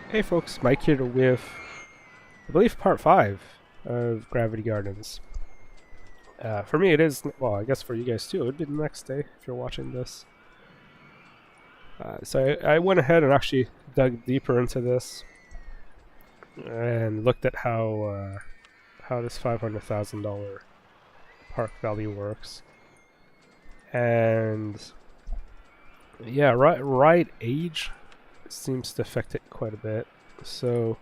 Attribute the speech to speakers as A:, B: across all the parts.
A: Hey folks, Mike here with, I believe, part 5 of Gravity Gardens. For me it is, well, I guess for you guys too, it would be the next day if you're watching this. So I went ahead and actually dug deeper into this and looked at how this $500,000 park value works. And yeah, right age seems to affect it quite a bit. So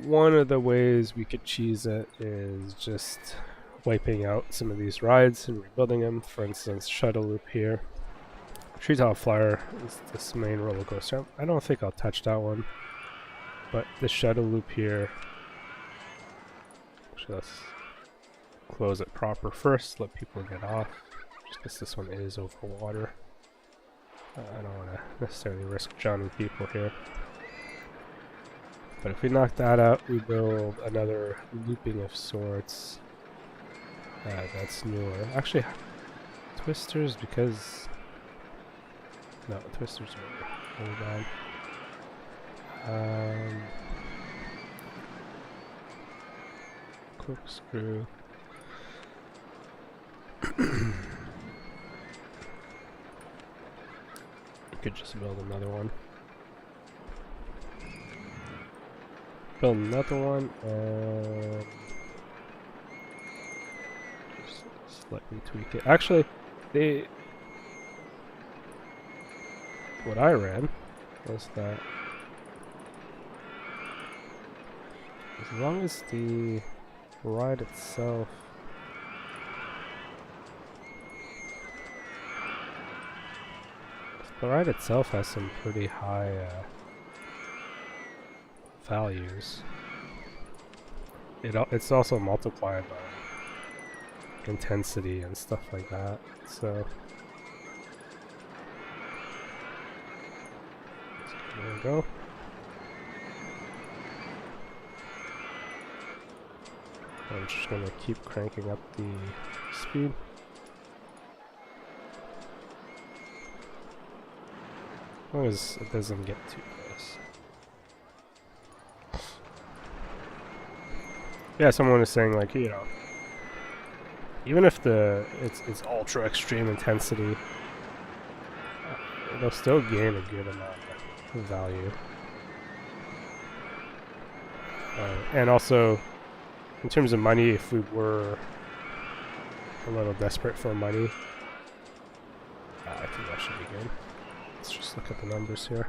A: one of the ways we could cheese it is just wiping out some of these rides and rebuilding them. For instance, Shuttle Loop here. Treetop Flyer is this main roller coaster. I don't think I'll touch that one, but the Shuttle Loop here. Actually, let's close it proper first, let people get off, just because this one is over water. I don't want to necessarily risk drowning people here. But if we knock that out, we build another looping of sorts. That's newer. Actually, Twisters, because... No, Twisters are really bad. Corkscrew. Could just build another one. Build another one, and just slightly tweak it. Actually, what I ran was that as long as the ride itself has some pretty high values. It's also multiplied by intensity and stuff like that. So there we go. I'm just gonna keep cranking up the speed. As long as it doesn't get too close. Yeah, someone was saying, like, you know, even if it's ultra extreme intensity, it'll still gain a good amount of value. And also, in terms of money, if we were a little desperate for money, I think that should be good. Let's just look at the numbers here.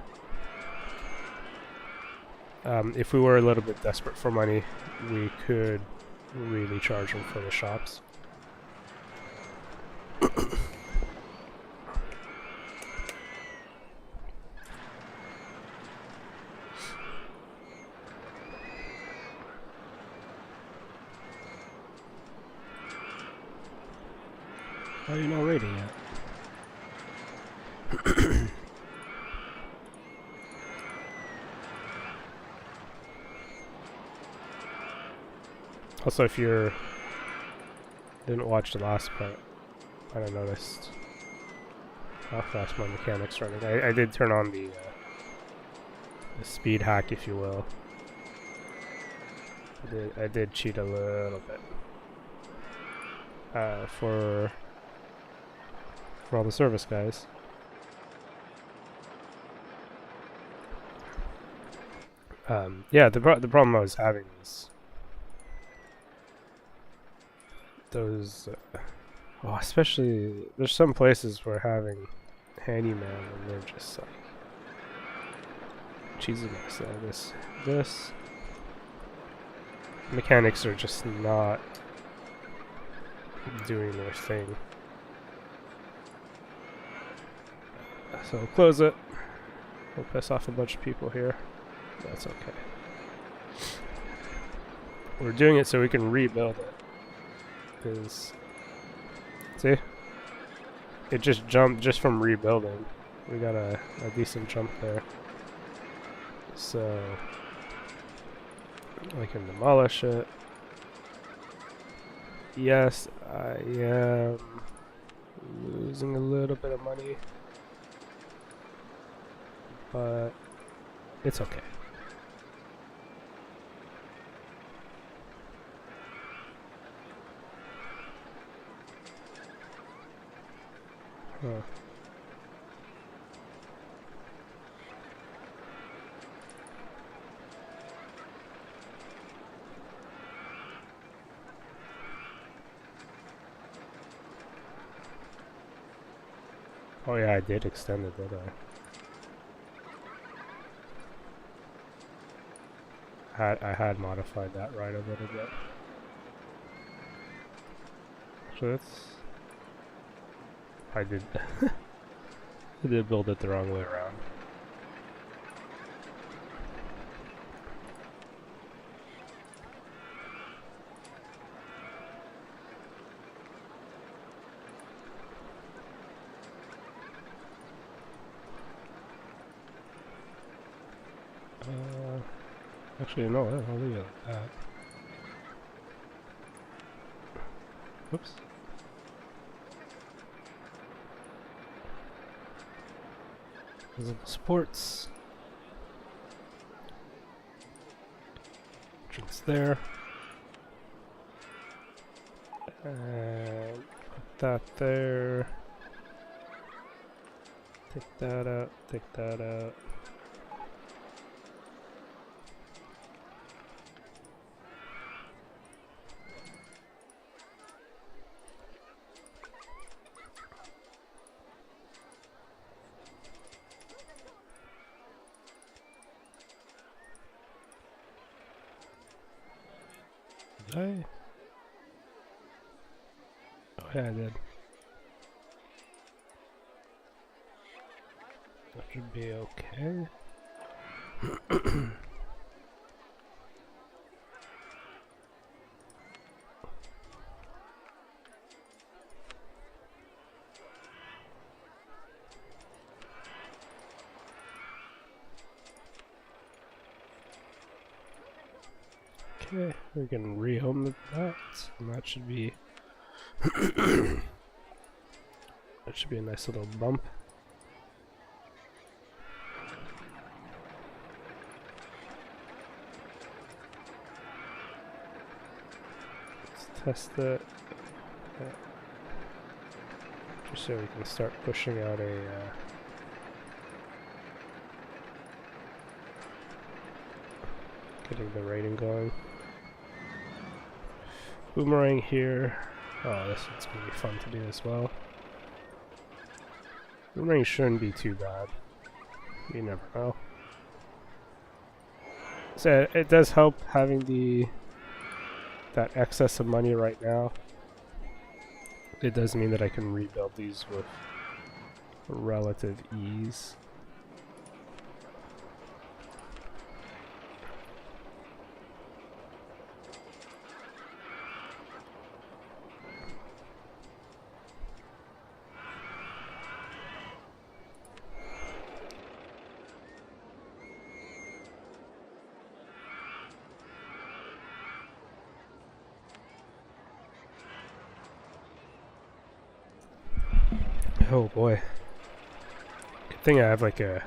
A: If we were a little bit desperate for money, we could really charge them for the shops. Are you not rating yet? Also, if you didn't watch the last part, I don't noticed how fast my mechanic's running. I did turn on the speed hack, if you will. I did cheat a little bit for all the service guys. Yeah, the problem I was having is those, well, especially there's some places where having handyman and they're just like cheesy mix. This mechanics are just not doing their thing. So we'll close it. We'll piss off a bunch of people here. That's okay. We're doing it so we can rebuild it. Because, see? It just jumped just from rebuilding. We got a decent jump there. So, I can demolish it. Yes, I am losing a little bit of money. But It's okay. Huh. Oh yeah, I did extend it, did I? I had modified that right a little bit. So that's... I did... I did build it the wrong way around. Actually, no, I'll leave it like that. Whoops. Visible supports. Entrance there. And put that there. Take that out, take that out. Did I? Oh yeah, I did. That should be okay. Okay, we can rehome that, and that should be that should be a nice little bump. Let's test it, just so we can start pushing out a getting the rating going. Boomerang here. Oh, this one's gonna be fun to do as well. Boomerang shouldn't be too bad. You never know. So it does help having that excess of money right now. It does mean that I can rebuild these with relative ease. Oh boy. Good thing I have like a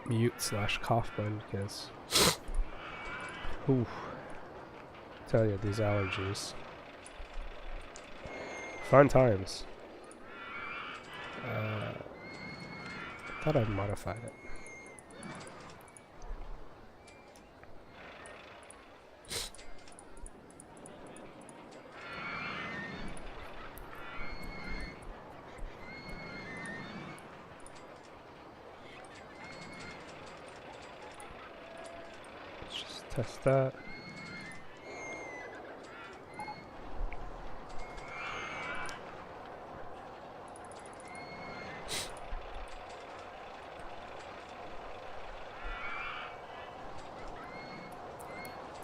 A: mute/cough button because ooh, tell you these allergies. Fun times. I thought I'd modified it. Test that.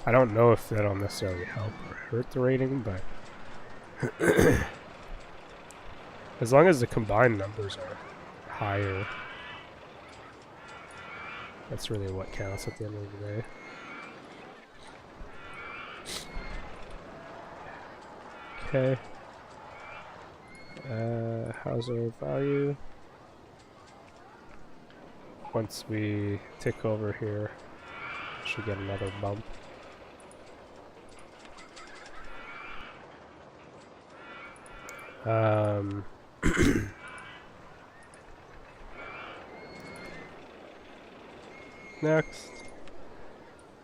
A: I don't know if that'll necessarily help or hurt the rating, but as long as the combined numbers are higher, that's really what counts at the end of the day. Okay. How's our value? once we take over here, should get another bump. Next,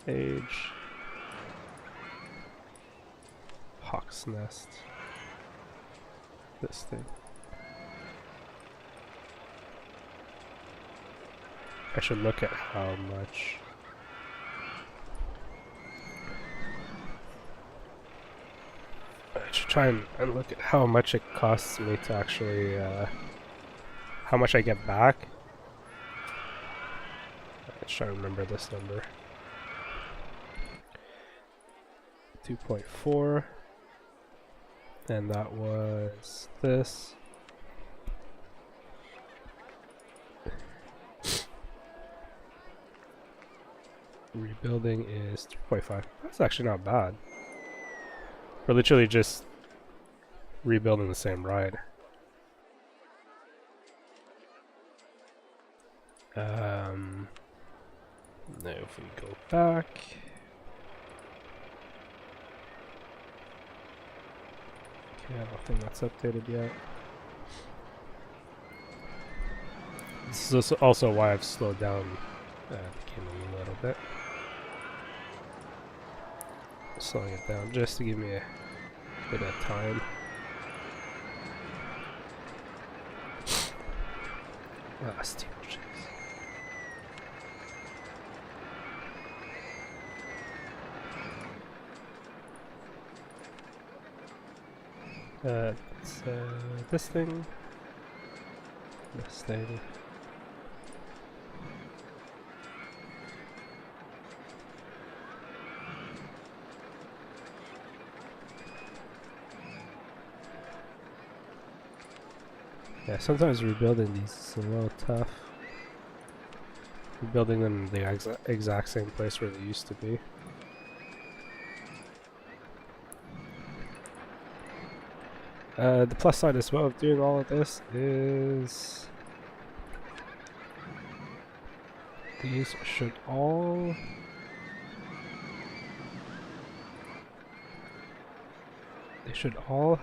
A: age, hawk's nest, this thing. I should look at how much. I should try and look at how much it costs me to actually, how much I get back. Let's try to remember this number. 2.4. And that was this. Rebuilding is 3.5. That's actually not bad. We're literally just rebuilding the same ride. Now if we go back, okay, I don't think that's updated yet. This is also why I've slowed down the game a little bit. Slowing it down just to give me a bit of time. Steel chase. It's this thing. This thing. Yeah, sometimes rebuilding these is a little tough. Rebuilding them in the exact same place where they used to be. The plus side as well of doing all of this is these should all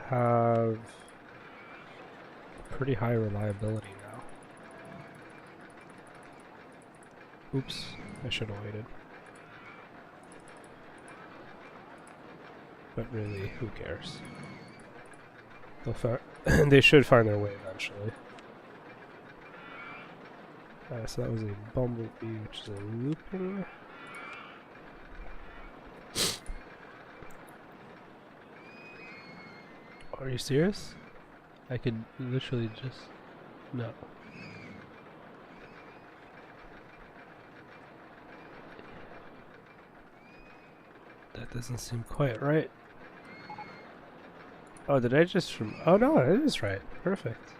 A: have pretty high reliability now. Oops, I should have waited. But really, who cares? They should find their way eventually. So that was a bumblebee, which is a looping. Are you serious? I could literally just... no. That doesn't seem quite right. Oh, did I just... oh no, it is right. Perfect.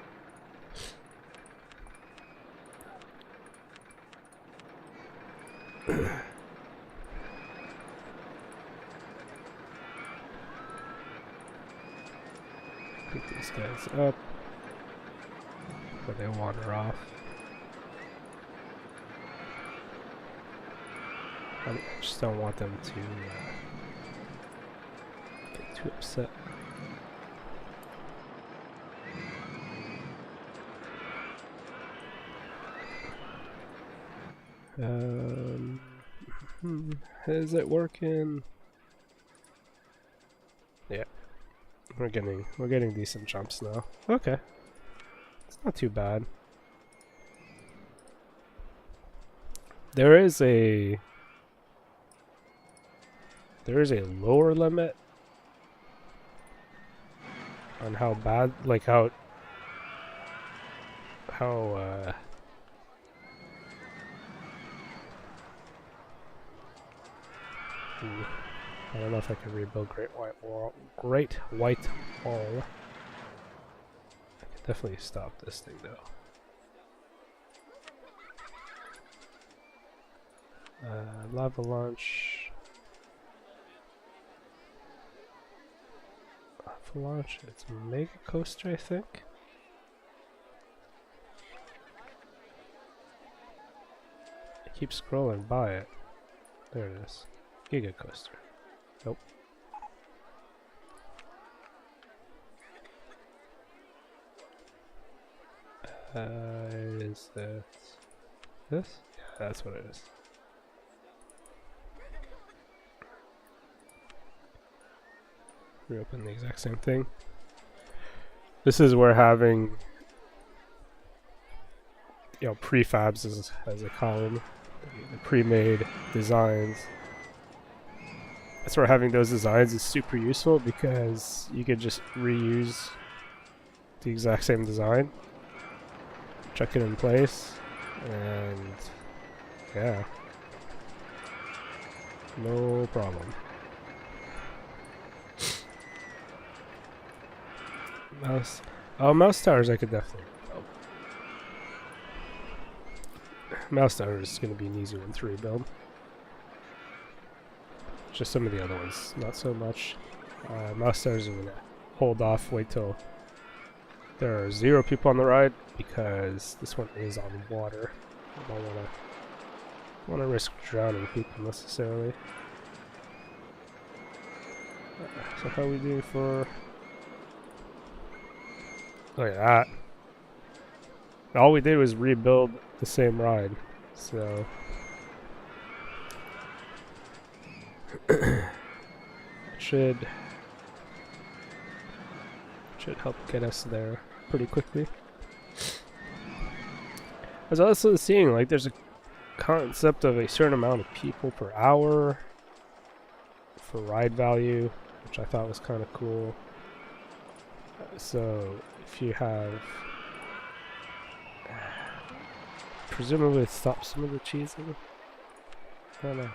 A: Pick these guys up. But they wander off. I just don't want them to get too upset. Is it working? Yeah. We're getting decent jumps now. Okay. It's not too bad. There is a lower limit on how bad, like how I don't know if I can rebuild Great White Wall. I can definitely stop this thing though. Lava launch. Lava launch. It's Mega Coaster, I think. Keep scrolling by it. There it is. Giga Coaster. Nope. Is this? This? Yeah, that's what it is. Reopen the exact same thing. This is where having, you know, prefabs as a column, the pre-made designs. That's where having those designs is super useful because you could just reuse the exact same design, chuck it in place, and yeah, no problem. Mouse towers I could definitely build. Mouse towers is going to be an easy one to rebuild. Just some of the other ones, not so much. Mouse towers are going to hold off, wait till there are 0 people on the ride, because this one is on water. I don't want to risk drowning people necessarily. So how are we doing for... Look at that. All we did was rebuild the same ride, so... should help get us there pretty quickly. I was also seeing, like, there's a concept of a certain amount of people per hour for ride value, which I thought was kind of cool. So if you have, presumably it stops some of the cheesing. I don't know.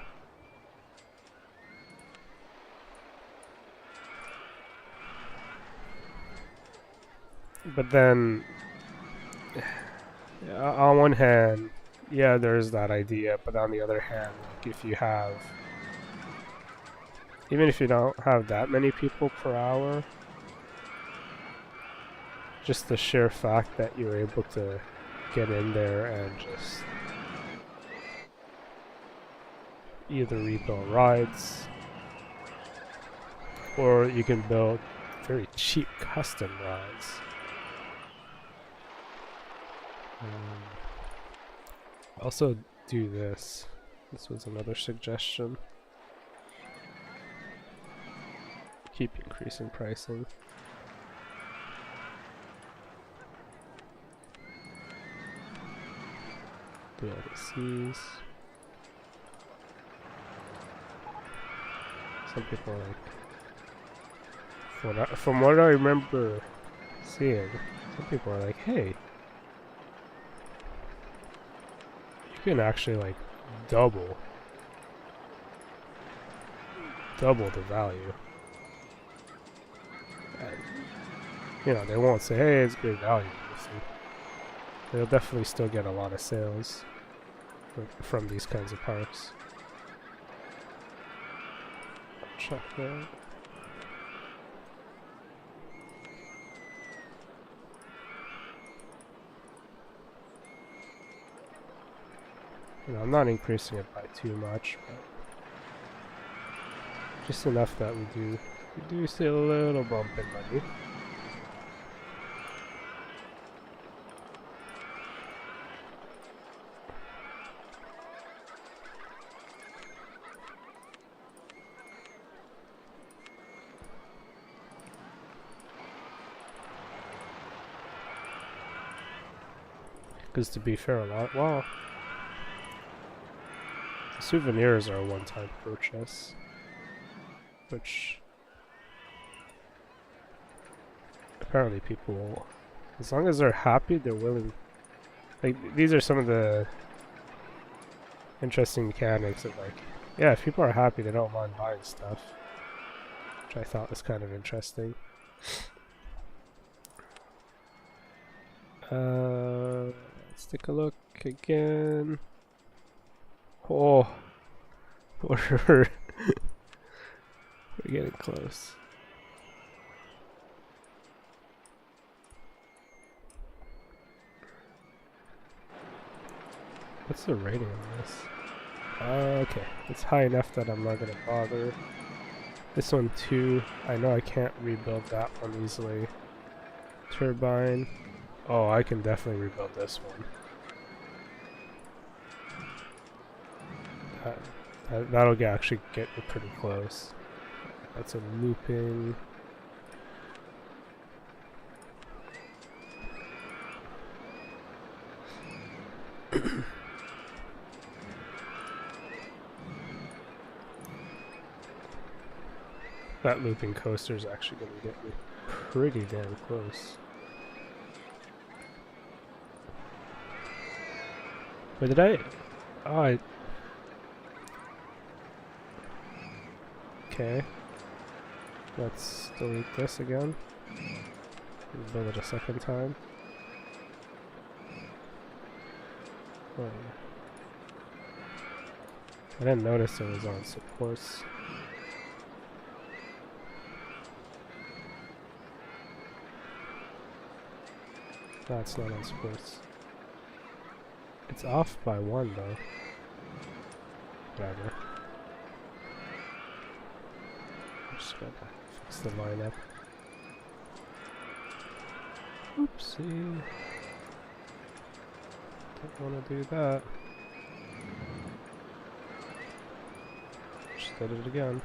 A: But then, on one hand, yeah, there's that idea, but on the other hand, like, if you have, even if you don't have that many people per hour, just the sheer fact that you're able to get in there and just either rebuild rides, or you can build very cheap custom rides. Also do this. This was another suggestion. Keep increasing pricing. Do LDCs. Some people are like, from what I remember seeing, some people are like, hey, you can actually like double the value. And, you know, they won't say, hey, it's great value. They'll definitely still get a lot of sales from these kinds of parks. Check that. You know, I'm not increasing it by too much, but just enough that we do see a little bump in money. Because to be fair, well, the souvenirs are a one-time purchase, which apparently people, as long as they're happy, they're willing. Like, these are some of the interesting mechanics of, like, yeah, if people are happy, they don't mind buying stuff, which I thought was kind of interesting. Let's take a look again. Oh, we're getting close. What's the rating on this? Okay, it's high enough that I'm not gonna bother. This one too, I know I can't rebuild that one easily. Turbine. Oh, I can definitely rebuild this one. That'll actually get me pretty close. That's a looping. That looping coaster is actually going to get me pretty damn close. Where did I? Oh, okay. Let's delete this again. Build it a second time. Oh. I didn't notice it was on supports. That's not on supports. It's off by 1 though. Whatever. Just gotta fix the lineup. Oopsie. Don't want to do that. Just did it again.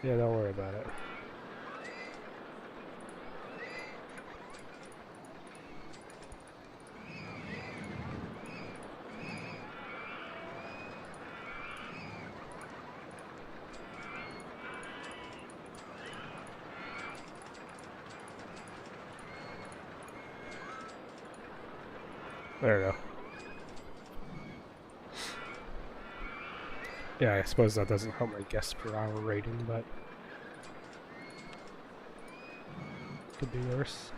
A: Yeah, don't worry about it. There we go. Yeah, I suppose that doesn't help my guests per hour rating, but could be worse.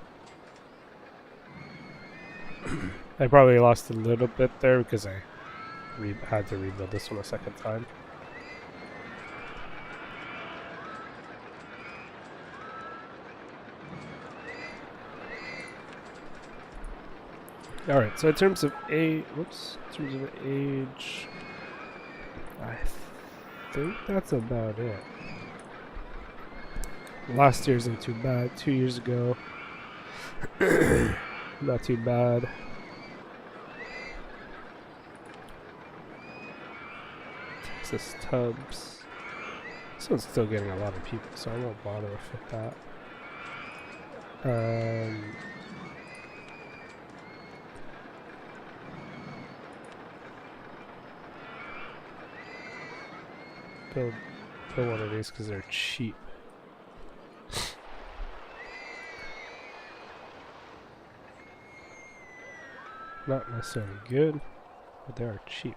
A: I probably lost a little bit there because I had to rebuild this one a second time. Alright, so in terms of age, I think that's about it. Last year isn't too bad. 2 years ago, not too bad. Texas Tubs. This one's still getting a lot of people, so I won't bother with that. Build one of these because they're cheap. Not necessarily good, but they are cheap.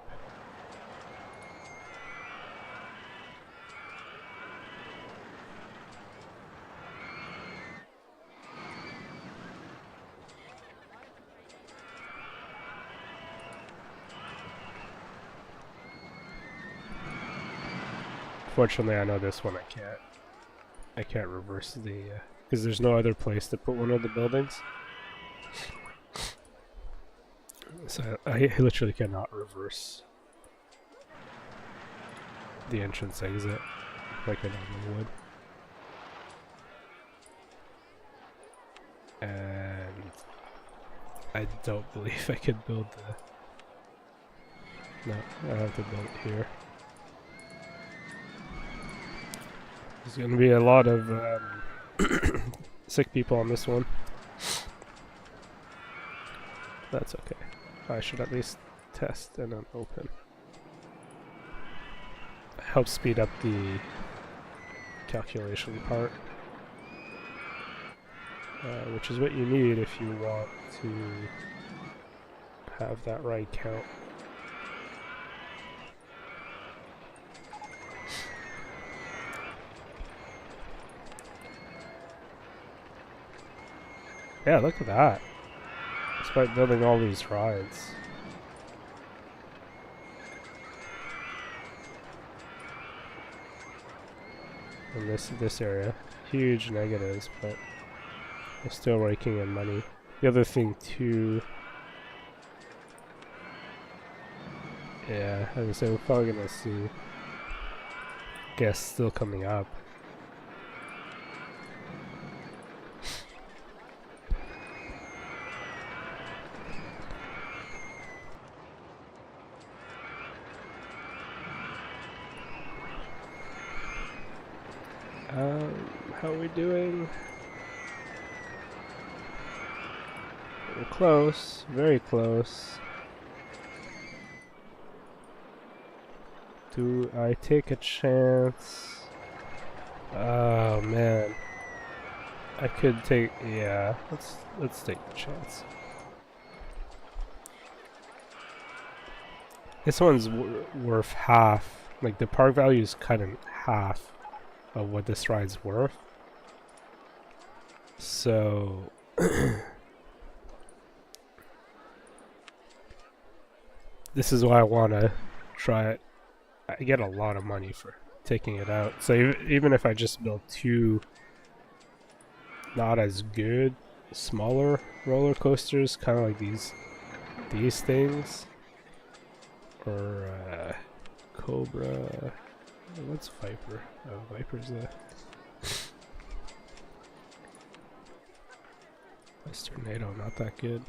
A: Fortunately, I know this one I can't reverse the because there's no other place to put one of the buildings. So I literally cannot reverse the entrance exit like I normally would. And I don't believe I could build the... No, I have to build it here. There's going to be a lot of sick people on this one. That's okay. I should at least test and then open. Helps speed up the calculation part. Which is what you need if you want to have that right count. Yeah, look at that. Despite building all these rides. In this area. Huge negatives, but They're still raking in money. The other thing too, yeah, as I said, we're probably gonna see gas still coming up. How are we doing? We're close, very close. Do I take a chance? Oh man, I could take. Yeah, let's take the chance. This one's worth half. Like the park value is cut in half of what this ride's worth. So this is why I want to try it. I get a lot of money for taking it out. So even if I just build two not as good, smaller roller coasters, kind of like these things, or Cobra. What's Viper? Oh, Viper's a This tornado, not that good.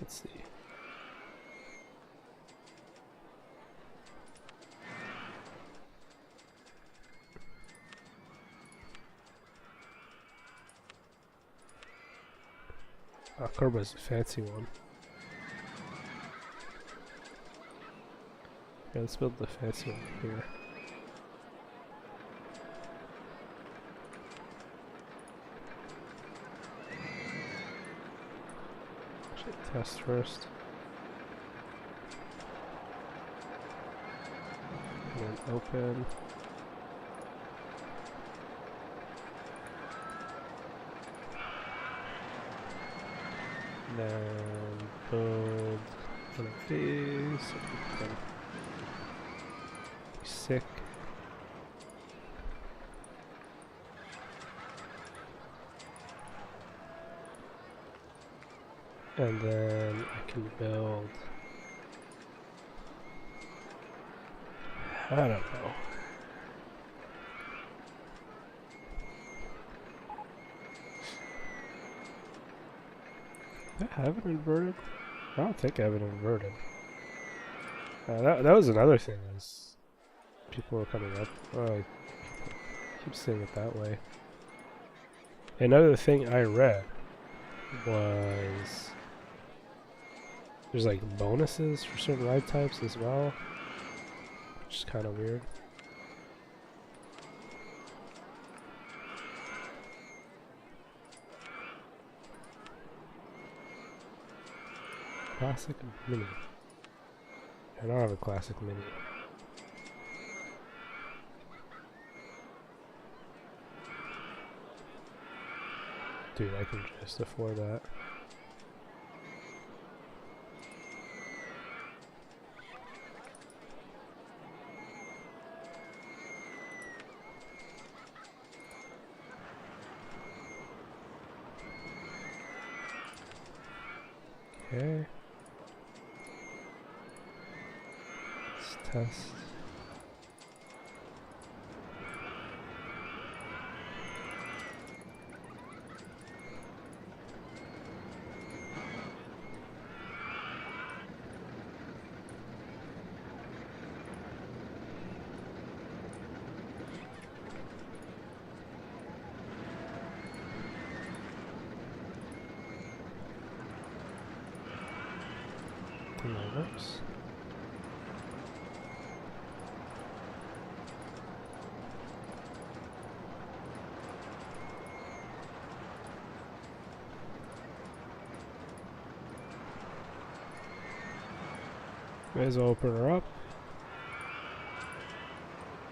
A: Let's see. Cobra's a fancy one. Yeah, let's build the fancy one here. Test first. And then open. Then build one of these. Sick. And then I can build, I don't know. Do I have it inverted? I don't think I have it inverted. That was another thing, is people were coming up. Oh, I keep saying it that way. Another thing I read was there's like bonuses for certain ride types as well, which is kind of weird. Classic Mini. I don't have a Classic Mini. Dude, I can just afford that. Okay. Let's test. Oops. May as well open her up.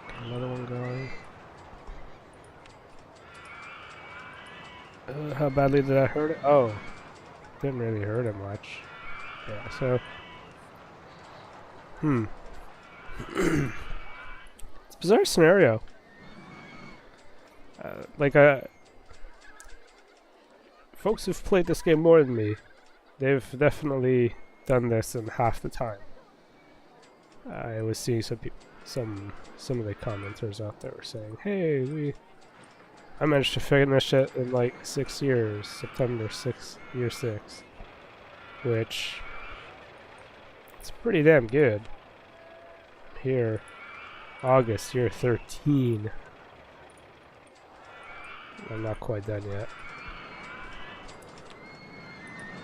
A: Get another one going. How badly did I hurt it? Oh, didn't really hurt it much. Yeah, so it's a bizarre scenario. Like, folks who've played this game more than me, they've definitely done this in half the time. I was seeing some of the commenters out there were saying, "Hey, I managed to finish it in like 6 years, September 6th, year 6, which it's pretty damn good." Here, August, year 13. I'm not quite done yet.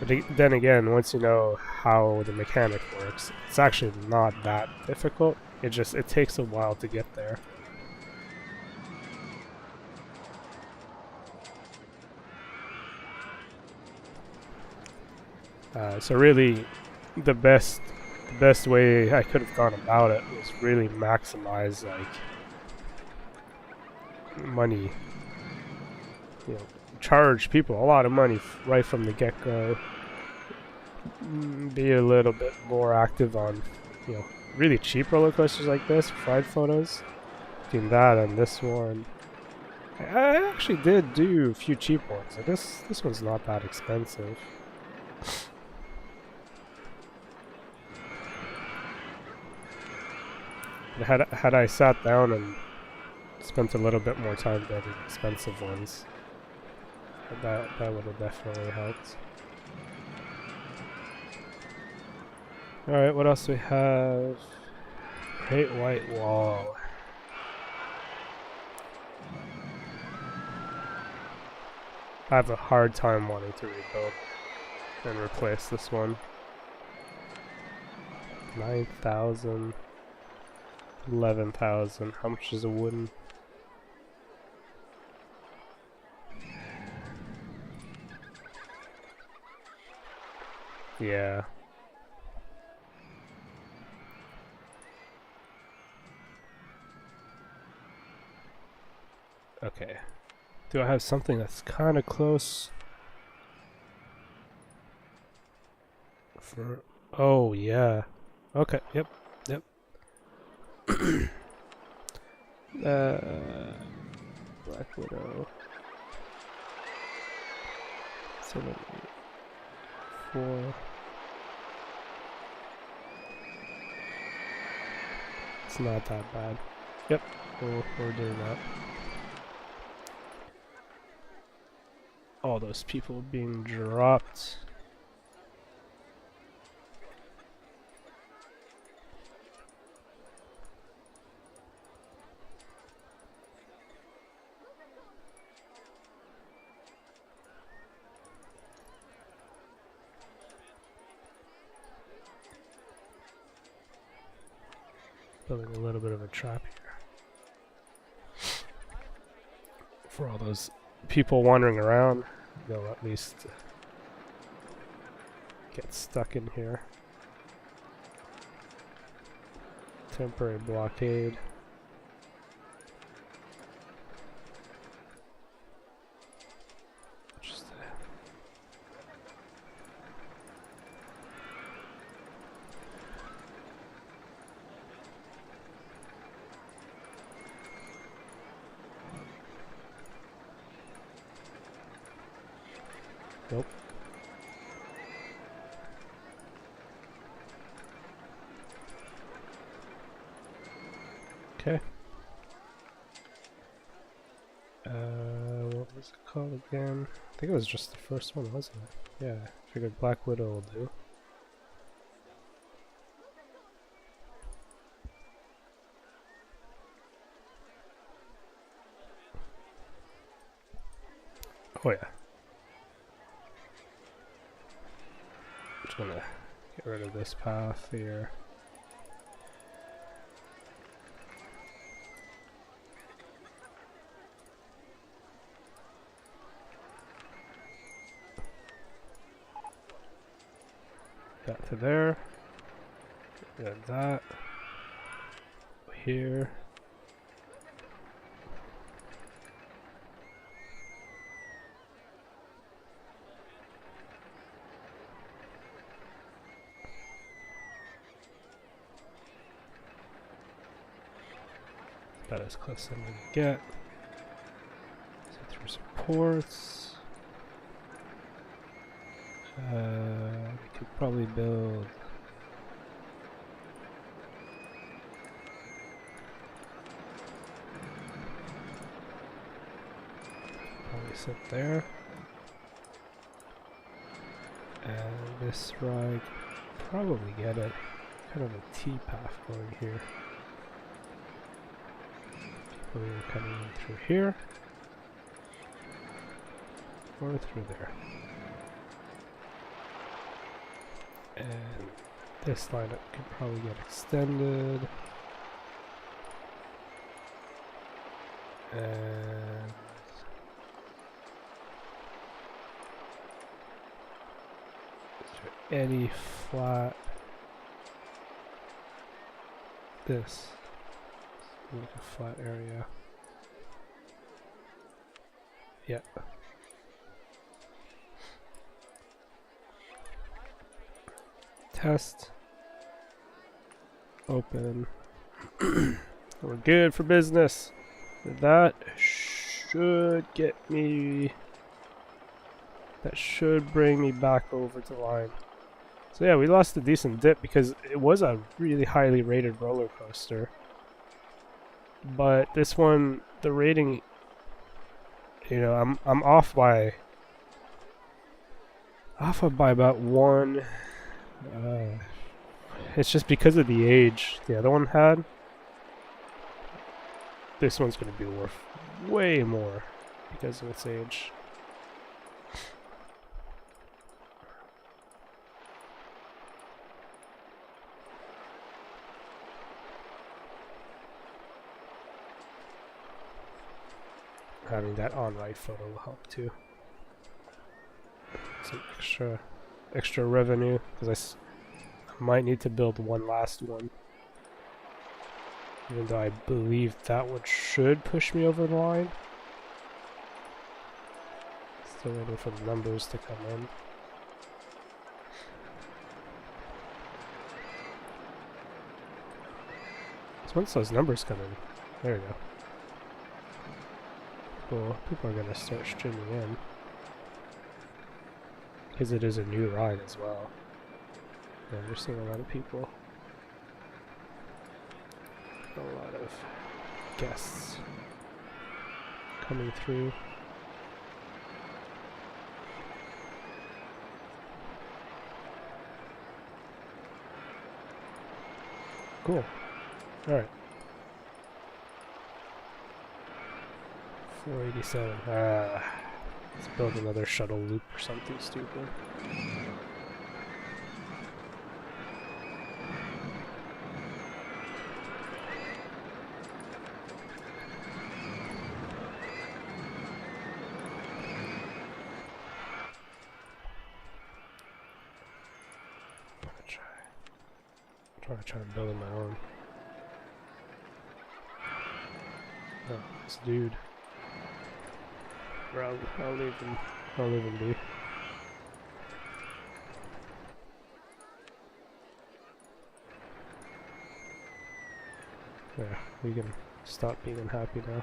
A: But then again, once you know how the mechanic works, it's actually not that difficult. It takes a while to get there. So really, the best way I could have gone about it was really maximize like money. You know, charge people a lot of money right from the get-go. Be a little bit more active on, you know, really cheap roller coasters like this, fried photos. Between that and this one, I actually did do a few cheap ones. Like this one's not that expensive. Had I sat down and spent a little bit more time building expensive ones, that would have definitely helped. Alright, what else do we have? Great White Wall. I have a hard time wanting to rebuild and replace this one. 9,000. 11,000. How much is a wooden? Yeah. Okay. Do I have something that's kind of close? For oh yeah. Okay. Yep. Black Widow. 7, 4. It's not that bad. Yep, we're doing that. All those people being dropped. Building a little bit of a trap here. For all those people wandering around, they'll at least get stuck in here. Temporary blockade. Just nope. Okay. What was it called again? I think it was just the first one, wasn't it? Yeah, I figured Black Widow will do. Oh yeah. Just gonna get rid of this path here. That to there. Get that. Here. About as close as I'm gonna get. for supports. We could probably build. Probably sit there. And this ride, probably get a kind of a T path going here. People are coming in through here. Or through there. And this lineup could probably get extended. And is there any flat? This like a flat area. Yeah. Test. Open. We're good for business. That should get me. That should bring me back over to line. So yeah, we lost a decent dip because it was a really highly rated roller coaster. But this one, the rating, you know, I'm off by about one. It's just because of the age the other one had. This one's going to be worth way more because of its age. Having that on-ride photo will help too. Some extra revenue because I might need to build one last one. Even though I believe that one should push me over the line. Still waiting for the numbers to come in. So once those numbers come in, there we go. Cool. People are gonna start streaming in. Because it is a new ride as well. Yeah, we're seeing a lot of people. A lot of guests coming through. Cool. Alright. 487. Let's build another shuttle loop or something stupid. I'm trying to build my own. Oh, this dude. I'll leave him be. Yeah, we can stop being unhappy now.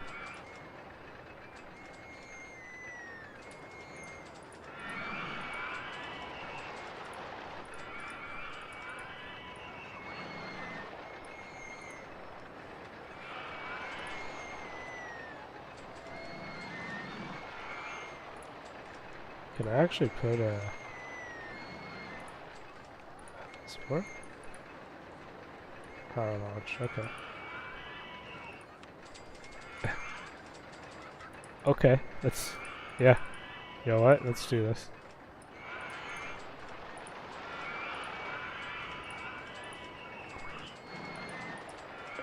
A: Can I actually put a support? Power launch, okay. Okay, yeah. You know what? Let's do this.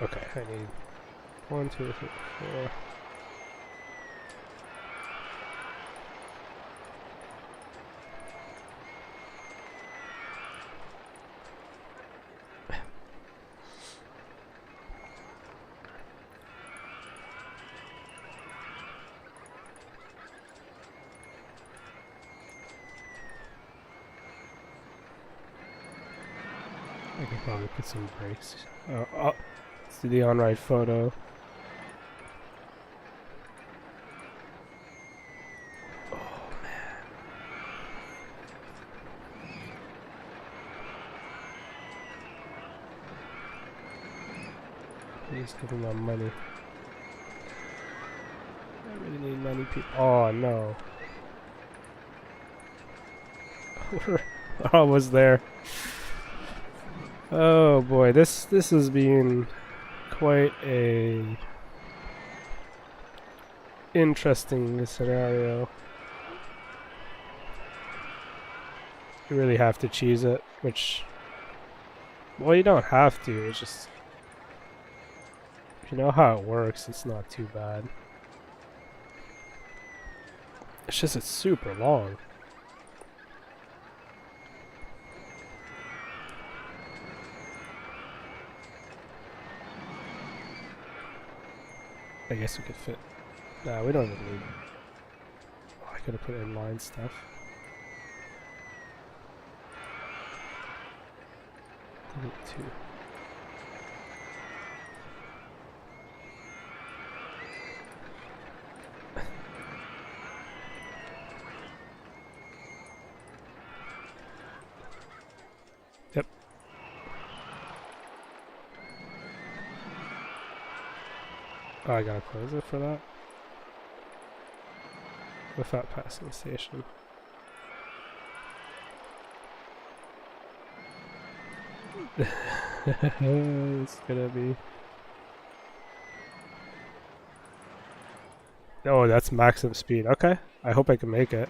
A: Okay, I need 1, 2, 3, 4. I could probably put some brakes. Oh, let's do the on-ride photo. Please give me my money. I really need money, people. Oh no. We're almost there. Oh boy, this has been quite a interesting scenario. You really have to cheese it, which, well, you don't have to, it's just, if you know how it works, it's not too bad. It's just, it's super long. I guess we could fit. Nah, we don't even need. Oh, I could have put inline stuff. Delete 2. Yep. Oh, I gotta close it for that. Without passing the station. It's gonna be. Oh, that's maximum speed. Okay. I hope I can make it.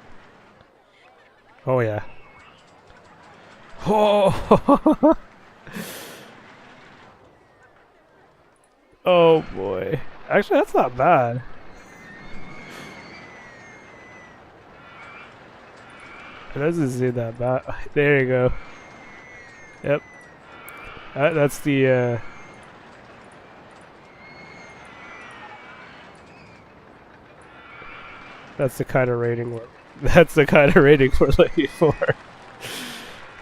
A: Oh, yeah. Oh! Oh boy. Actually, that's not bad. It doesn't seem that bad. There you go. Yep. That's the, that's the kind of rating that's the kind of rating we're looking for.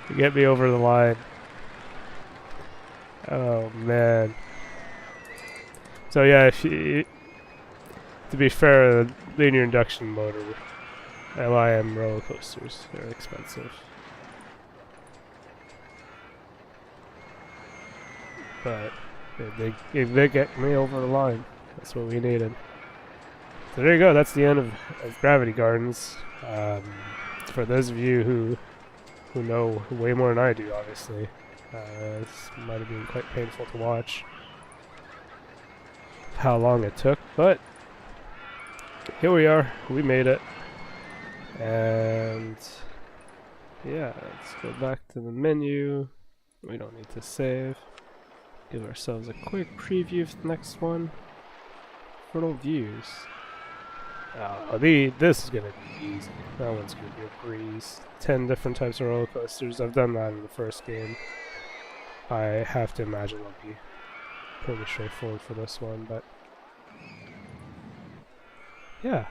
A: To get me over the line. Oh man. So yeah, if you, to be fair, linear induction motor, LIM roller coasters, they're expensive. But they get me over the line. That's what we needed. So there you go. That's the end of Gravity Gardens. For those of you who know way more than I do, obviously, this might have been quite painful to watch. How long it took, but here we are. We made it. And yeah, let's go back to the menu. We don't need to save. Give ourselves a quick preview of the next one. Fertile Views. Oh, this is gonna be easy. That one's gonna be a breeze. 10 different types of roller coasters. I've done that in the first game. I have to imagine it'll be pretty straightforward for this one, but yeah,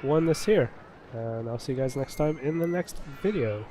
A: won this here. And I'll see you guys next time in the next video.